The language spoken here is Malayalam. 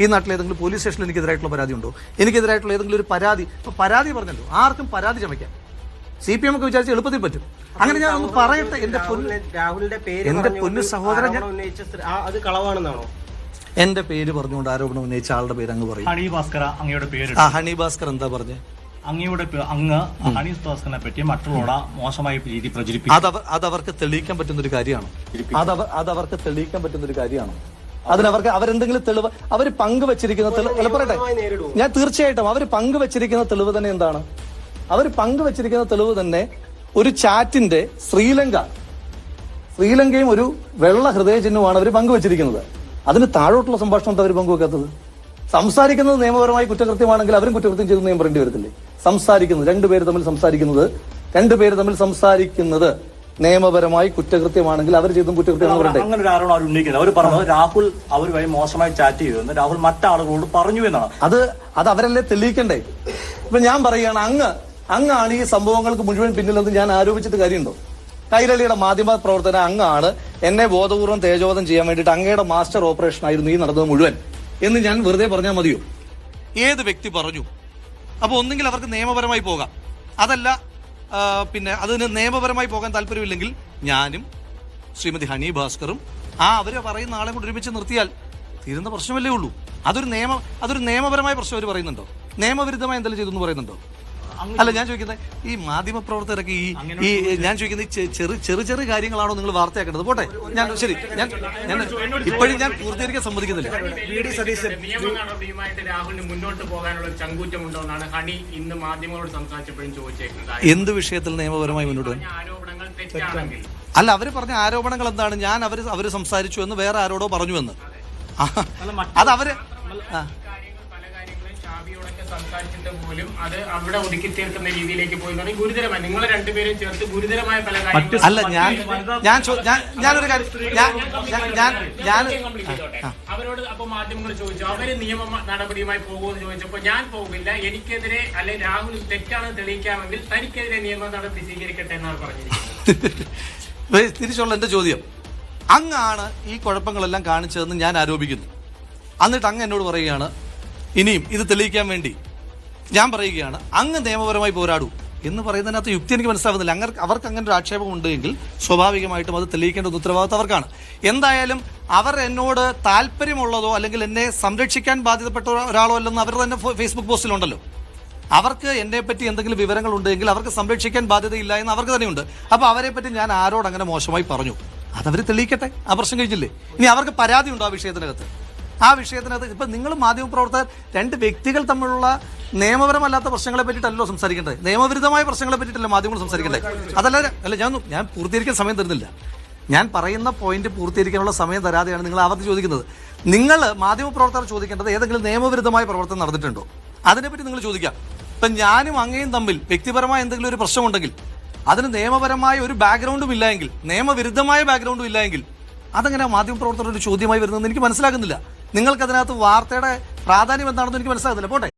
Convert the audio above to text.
ഈ നാട്ടിൽ ഏതെങ്കിലും പോലീസ് സ്റ്റേഷനിൽ എനിക്കെതിരായിട്ടുള്ള പരാതി ഉണ്ടോ? എനിക്കെതിരായിട്ടുള്ള ഏതെങ്കിലും ഒരു പരാതി, ഇപ്പൊ പരാതി പറഞ്ഞല്ലോ, ആർക്കും പരാതി ചമയ്ക്കാം. CPM ഒക്കെ വിചാരിച്ച് എളുപ്പത്തിൽ പറ്റും. അങ്ങനെ ഞാൻ ഒന്ന് പറയട്ടെ, എന്റെ പൊന്നു സഹോദരൻ, അത് കളവാണെന്നാണോ? എന്റെ പേര് പറഞ്ഞുകൊണ്ട് ആരോപണം ഉന്നയിച്ച ആളുടെ പേര് അങ്ങ് പറയും. ഹണി ഭാസ്കർ അങ്ങയുടെ പേര്. ഹണി ഭാസ്കർ എന്താ പറഞ്ഞേ? അങ്ങയുടെ അങ്ങ് ഹണി ഭാസ്കറിനെ പറ്റി മറ്റുള്ളവരുടെ മോശമായ രീതി പ്രചരിപ്പിക്കും. അതവർക്ക് തെളിയിക്കാൻ പറ്റുന്ന ഒരു കാര്യമാണോ? അതവർക്ക് തെളിയിക്കാൻ പറ്റുന്ന ഒരു കാര്യമാണോ? അതിനവർക്ക് അവരെന്തെങ്കിലും തെളിവ് അവർ പങ്കുവച്ചിരിക്കുന്ന തെളിവ് പറയട്ടെ, ഞാൻ തീർച്ചയായിട്ടും അവർ പങ്കുവച്ചിരിക്കുന്ന തെളിവ് തന്നെ എന്താണ്? അവർ പങ്കുവച്ചിരിക്കുന്ന തെളിവ് തന്നെ ഒരു ചാറ്റിന്റെ ശ്രീലങ്കയും ഒരു വെള്ള ഹൃദയ ചിഹ്നവുമാണ് അവർ പങ്കുവച്ചിരിക്കുന്നത്. അതിന് താഴോട്ടുള്ള സംഭാഷണം അവർ പങ്കുവെക്കാത്തത്. സംസാരിക്കുന്നത് നിയമപരമായി കുറ്റകൃത്യമാണെങ്കിൽ അവരും കുറ്റകൃത്യം ചെയ്തു നിയമം പറയേണ്ടി വരത്തില്ലേ? സംസാരിക്കുന്നത് രണ്ടുപേര് തമ്മിൽ സംസാരിക്കുന്നത് നിയമപരമായി കുറ്റകൃത്യമാണെങ്കിൽ അവർ ചെയ്തും കുറ്റകൃത്യം. അങ്ങനെ ഒരു ആരോപണം അവർ ഉന്നയിക്കുന്നത്. അവർ പറഞ്ഞത് രാഹുൽ അവരുമായി മോശമായി ചാറ്റ് ചെയ്തു, രാഹുൽ മറ്റാളുകളോട് പറഞ്ഞു എന്നാണ്. അത് അവരല്ലേ തെളിയിക്കണ്ടേ? ഇപ്പൊ ഞാൻ പറയുകയാണ്, അങ്ങാണ് ഈ സംഭവങ്ങൾക്ക് മുഴുവൻ പിന്നിലെന്ന് ഞാൻ ആരോപിച്ചിട്ട് കാര്യമുണ്ടോ? കൈരളിയുടെ മാധ്യമ പ്രവർത്തന അങ്ങാണ് എന്നെ ബോധപൂർവ്വം തേജോവധം ചെയ്യാൻ വേണ്ടിയിട്ട് അങ്ങയുടെ മാസ്റ്റർ ഓപ്പറേഷൻ ആയിരുന്നു ഈ നടന്നത് മുഴുവൻ എന്ന് ഞാൻ വെറുതെ പറഞ്ഞാൽ മതിയോ? ഏത് വ്യക്തി പറഞ്ഞു? അപ്പൊ ഒന്നെങ്കിൽ അവർക്ക് നിയമപരമായി പോകാം, അതല്ല പിന്നെ അതിന് നിയമപരമായി പോകാൻ താല്പര്യമില്ലെങ്കിൽ ഞാനും ശ്രീമതി ഹണി ഭാസ്കറും അവര് പറയുന്ന ആളെ കൊണ്ട് ഒരുമിച്ച് നിർത്തിയാൽ തീരുന്ന പ്രശ്നമല്ലേ ഉള്ളൂ. അതൊരു നിയമപരമായ പ്രശ്നം അവർ പറയുന്നുണ്ടോ? നിയമവിരുദ്ധമായി എന്തെങ്കിലും ചെയ്തു എന്ന് പറയുന്നുണ്ടോ? അല്ല, ഞാൻ ചോദിക്കുന്നത് ഈ മാധ്യമ പ്രവർത്തകരൊക്കെ ഈ ഞാൻ ചോദിക്കുന്നത് ചെറു കാര്യങ്ങളാണോ നിങ്ങൾ വാർത്തയാക്കേണ്ടത്? പോട്ടെ, ഞാൻ ശരി, ഞാൻ ഇപ്പോഴും ഞാൻ പൂർത്തീകരിക്കാൻ സമ്മതിക്കുന്നില്ല. നിയമ നടപടിയുമായിട്ട് രാഹുലിന് മുന്നോട്ട് പോകാനുള്ള ചങ്കൂറ്റമുണ്ടോ എന്നാണ് ഹണി ഇന്ന് മാധ്യമങ്ങളോട് സംസാരിച്ചപ്പോഴും ചോദിച്ചേക്കുന്നത്. എന്ത് വിഷയത്തിൽ നിയമപരമായി മുന്നോട്ട് പോകാൻ? ആരോപണങ്ങൾ തെറ്റാണെങ്കിൽ. അല്ല, അവര് പറഞ്ഞ ആരോപണങ്ങൾ എന്താണ്? ഞാൻ അവര് സംസാരിച്ചു എന്ന് വേറെ ആരോടോ പറഞ്ഞു എന്ന്. അത് അവര് സംസാരിച്ചിട്ട് പോലും അത് അവിടെ ഒതുക്കി തീർക്കുന്ന രീതിയിലേക്ക് പോയി ഗുരുതരമായി നിങ്ങൾ രണ്ടുപേരും ചേർത്ത് ഗുരുതരമായ പല കാര്യങ്ങളും. അല്ല, ഞാനൊരു കാര്യം അവരോട് അപ്പൊ മാധ്യമങ്ങൾ ചോദിച്ചു, അവര് നിയമ നടപടിയുമായി പോകുമെന്ന് ചോദിച്ചപ്പോ ഞാൻ പോകില്ല, എനിക്കെതിരെ അല്ലെ രാഹുൽ തെറ്റാണെന്ന് തെളിയിക്കാമെങ്കിൽ തനിക്കെതിരെ നിയമ നടപടി സ്വീകരിക്കട്ടെ എന്നാണ് പറഞ്ഞിരിക്കുന്നത്. തിരിച്ചുള്ള എന്റെ ചോദ്യം, അങ്ങാണ് ഈ കുഴപ്പങ്ങളെല്ലാം കാണിച്ചതെന്ന് ഞാൻ ആരോപിക്കുന്നു. എന്നിട്ട് അങ്ങ് എന്നോട് പറയുകയാണ് ഇനിയും ഇത് തെളിയിക്കാൻ വേണ്ടി ഞാൻ പറയുകയാണ് അങ്ങ് നിയമപരമായി പോരാടൂ എന്ന് പറയുന്നതിനകത്ത് യുക്തി എനിക്ക് മനസ്സിലാവുന്നില്ല. അവർക്ക് അങ്ങനെ ഒരു ആക്ഷേപം ഉണ്ടെങ്കിൽ സ്വാഭാവികമായിട്ടും അത് തെളിയിക്കേണ്ട ഉത്തരവാദിത്വം അവർക്കാണ്. എന്തായാലും അവർ എന്നോട് താല്പര്യമുള്ളതോ അല്ലെങ്കിൽ എന്നെ സംരക്ഷിക്കാൻ ബാധ്യതപ്പെട്ട ഒരാളോ അല്ലെന്ന് അവർ തന്നെ ഫേസ്ബുക്ക് പോസ്റ്റിലുണ്ടല്ലോ. അവർക്ക് എന്നെ പറ്റി എന്തെങ്കിലും വിവരങ്ങൾ ഉണ്ടെങ്കിൽ അവർക്ക് സംരക്ഷിക്കാൻ ബാധ്യതയില്ല എന്ന് അവർക്ക് തന്നെയുണ്ട്. അപ്പൊ അവരെ പറ്റി ഞാൻ ആരോട് അങ്ങനെ മോശമായി പറഞ്ഞു, അതവർ തെളിയിക്കട്ടെ. ആ പ്രശ്നം കഴിഞ്ഞില്ലേ? ഇനി അവർക്ക് പരാതി ഉണ്ടോ ആ വിഷയത്തിനകത്ത്? ഇപ്പൊ നിങ്ങൾ മാധ്യമപ്രവർത്തകർ രണ്ട് വ്യക്തികൾ തമ്മിലുള്ള നിയമപരമല്ലാത്ത പ്രശ്നങ്ങളെ പറ്റിയിട്ടല്ലോ സംസാരിക്കേണ്ടത്, നിയമവിരുദ്ധമായ പ്രശ്നങ്ങളെ പറ്റിയിട്ടല്ലോ മാധ്യമങ്ങൾ സംസാരിക്കേണ്ടത്. അതല്ല ഞാൻ പൂർത്തീകരിക്കാൻ സമയം തരുന്നില്ല. ഞാൻ പറയുന്ന പോയിന്റ് പൂർത്തീകരിക്കാനുള്ള സമയം തരാതെയാണ് നിങ്ങൾ ആവർത്തി ചോദിക്കുന്നത്. നിങ്ങൾ മാധ്യമപ്രവർത്തകർ ചോദിക്കേണ്ടത് ഏതെങ്കിലും നിയമവിരുദ്ധമായ പ്രവർത്തനം നടന്നിട്ടുണ്ടോ, അതിനെപ്പറ്റി നിങ്ങൾ ചോദിക്കാം. ഇപ്പൊ ഞാനും അങ്ങയും തമ്മിൽ വ്യക്തിപരമായ എന്തെങ്കിലും ഒരു പ്രശ്നമുണ്ടെങ്കിൽ അതിന് നിയമപരമായ ഒരു ബാക്ക്ഗ്രൗണ്ടും ഇല്ലെങ്കിൽ, നിയമവിരുദ്ധമായ ബാക്ക്ഗ്രൗണ്ടും ഇല്ലെങ്കിൽ, അതെങ്ങനെ മാധ്യമപ്രവർത്തകരുടെ ഒരു ചോദ്യമായി വരുന്നതെന്ന് എനിക്ക് മനസ്സിലാകുന്നില്ല. നിങ്ങൾക്കതിനകത്ത് വാർത്തയുടെ പ്രാധാന്യം എന്താണെന്ന് എനിക്ക് മനസ്സിലാകുന്നില്ല. പോട്ടെ.